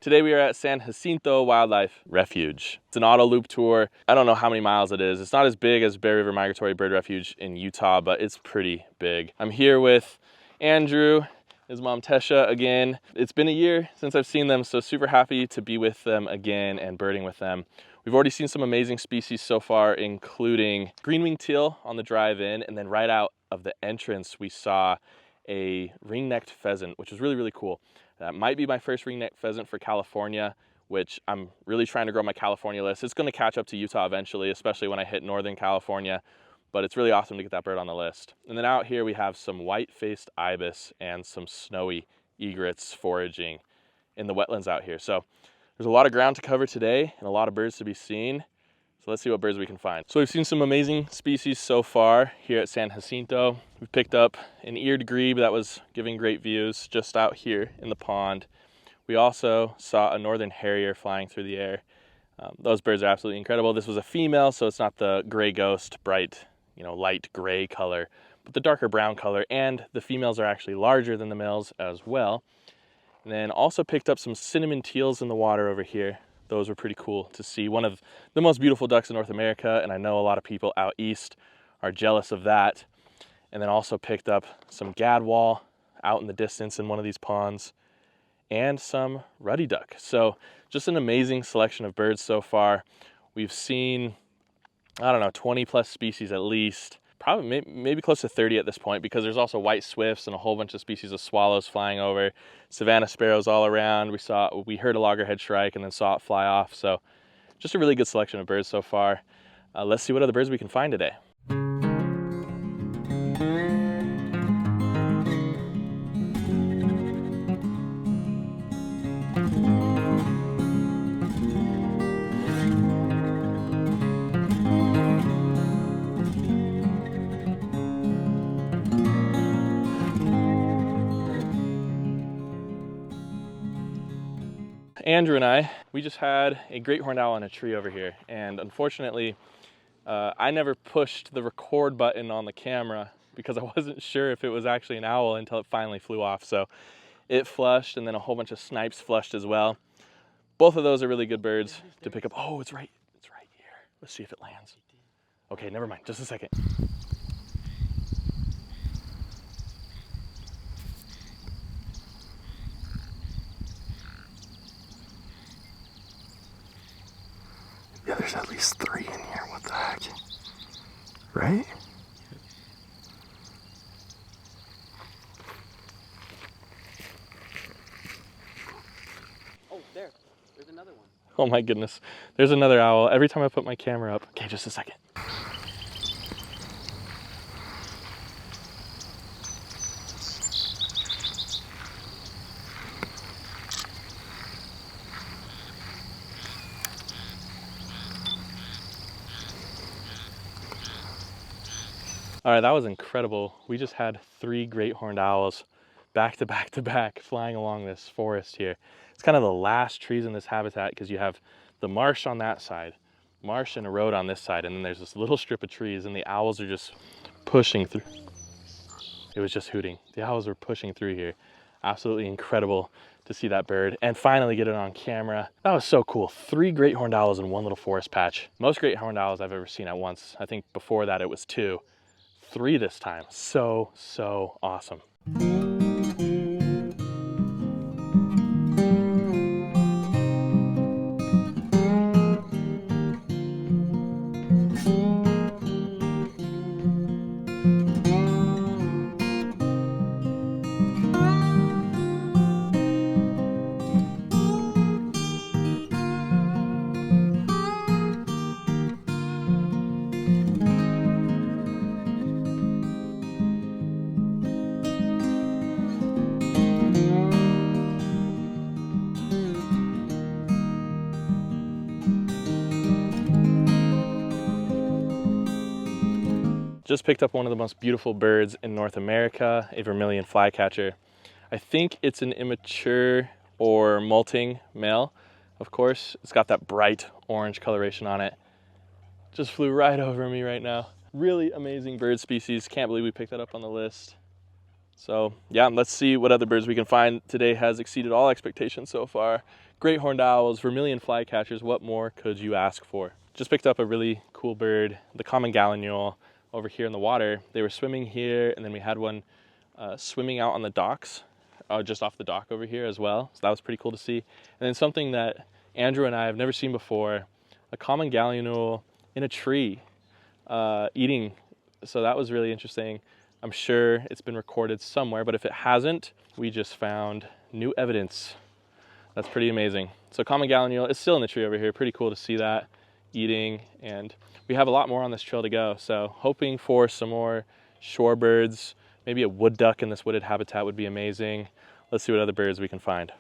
Today we are at San Jacinto Wildlife Refuge. It's an auto loop tour. I don't know how many miles it is. It's not as big as Bear River Migratory Bird Refuge in Utah, but it's pretty big. I'm here with Andrew, his mom Tesha again. It's been a year since I've seen them, so super happy to be with them again and birding with them. We've already seen some amazing species so far, including green-winged teal on the drive in, and then right out of the entrance we saw a ring-necked pheasant, which was really, really cool. That might be my first ring-necked pheasant for California, which I'm really trying to grow my California list. It's going to catch up to Utah eventually, especially when I hit Northern California, but it's really awesome to get that bird on the list. And then out here we have some white-faced ibis and some snowy egrets foraging in the wetlands out here. So there's a lot of ground to cover today and a lot of birds to be seen. So let's see what birds we can find. So we've seen some amazing species so far here at San Jacinto. We've picked up an eared grebe that was giving great views just out here in the pond. We also saw a northern harrier flying through the air. Those birds are absolutely incredible. This was a female, so it's not the gray ghost, bright, light gray color, but the darker brown color, and the females are actually larger than the males as well. And then also picked up some cinnamon teals in the water over here. Those were pretty cool to see. One of the most beautiful ducks in North America, and I know a lot of people out east are jealous of that. And then also picked up some gadwall out in the distance in one of these ponds, and some ruddy duck. So just an amazing selection of birds so far. We've seen, 20 plus species at least. Probably maybe close to 30 at this point, because there's also white swifts and a whole bunch of species of swallows flying over, Savannah sparrows all around. We heard a loggerhead shrike and then saw it fly off. So just a really good selection of birds so far. Let's see what other birds we can find today. Andrew and we just had a great horned owl in a tree over here, and unfortunately I never pushed the record button on the camera because I wasn't sure if it was actually an owl until it finally flew off. So it flushed, and then a whole bunch of snipes flushed as well. Both of those are really good birds to pick up. Oh, it's right here. Let's see if it lands. Okay, never mind, just a second. Yeah, there's at least 3 in here. What the heck? Right? Oh, there's another one. Oh my goodness. There's another owl. Every time I put my camera up. Okay, just a second. All right, that was incredible. We just had 3 great horned owls back to back to back flying along this forest here. It's kind of the last trees in this habitat, because you have the marsh on that side, marsh and a road on this side, and then there's this little strip of trees, and the owls are just pushing through. It was just hooting. The owls were pushing through here. Absolutely incredible to see that bird and finally get it on camera. That was so cool. 3 great horned owls in one little forest patch. Most great horned owls I've ever seen at once. I think before that it was 2. 3 this time. So awesome. Just picked up one of the most beautiful birds in North America, a vermilion flycatcher. I think it's an immature or molting male. Of course, it's got that bright orange coloration on it. Just flew right over me right now. Really amazing bird species. Can't believe we picked that up on the list. So yeah, let's see what other birds we can find. Today has exceeded all expectations so far. great horned owls, vermilion flycatchers. What more could you ask for? Just picked up a really cool bird, the common gallinule, over here in the water. They were swimming here, and then we had one swimming out on the docks, just off the dock over here as well. So that was pretty cool to see. And then something that Andrew and I have never seen before, a common gallinule in a tree eating. So that was really interesting. I'm sure it's been recorded somewhere, but if it hasn't, we just found new evidence. That's pretty amazing. So common gallinule is still in the tree over here. Pretty cool to see that eating, and we have a lot more on this trail to go. So hoping for some more shorebirds, maybe a wood duck in this wooded habitat would be amazing. Let's see what other birds we can find.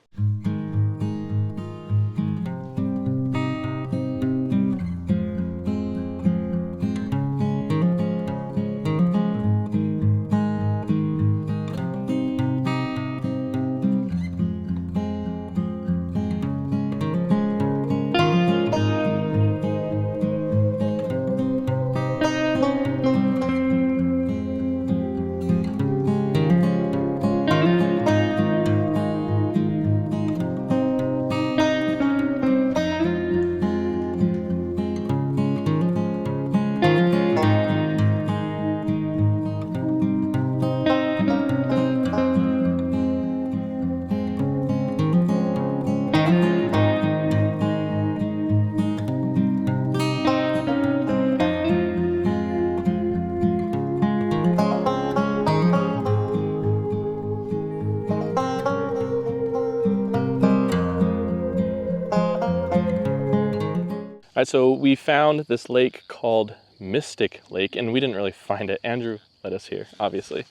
All right, so we found this lake called Mystic Lake, and we didn't really find it. Andrew led us here, obviously.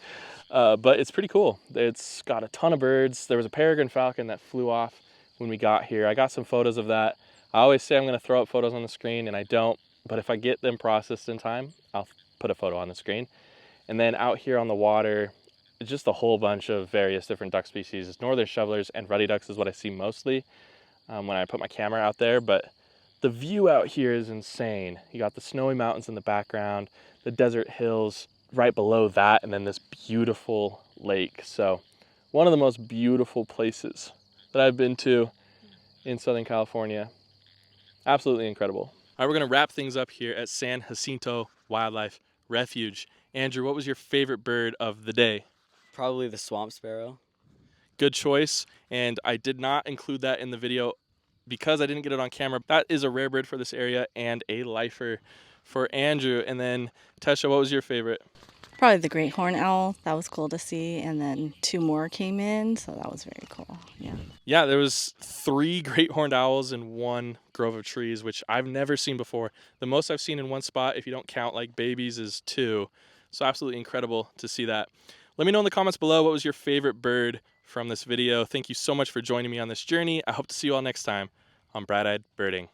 But it's pretty cool. It's got a ton of birds. There was a peregrine falcon that flew off when we got here. I got some photos of that. I always say I'm gonna throw up photos on the screen, and I don't, but if I get them processed in time, I'll put a photo on the screen. And then out here on the water, it's just a whole bunch of various different duck species. Northern shovelers and ruddy ducks is what I see mostly when I put my camera out there, but the view out here is insane. You got the snowy mountains in the background, the desert hills right below that, and then this beautiful lake. So one of the most beautiful places that I've been to in Southern California. Absolutely incredible. All right, we're gonna wrap things up here at San Jacinto Wildlife Refuge. Andrew, what was your favorite bird of the day? Probably the swamp sparrow. Good choice, and I did not include that in the video because I didn't get it on camera. That is a rare bird for this area and a lifer for Andrew. And then Tesha, what was your favorite? Probably the great horned owl. That was cool to see. And then 2 more came in, so that was very cool. Yeah. Yeah, there was 3 great horned owls in 1 grove of trees, which I've never seen before. The most I've seen in one spot, if you don't count like babies, is 2. So absolutely incredible to see that. Let me know in the comments below what was your favorite bird from this video. Thank you so much for joining me on this journey. I hope to see you all next time on Bright-Eyed Birding.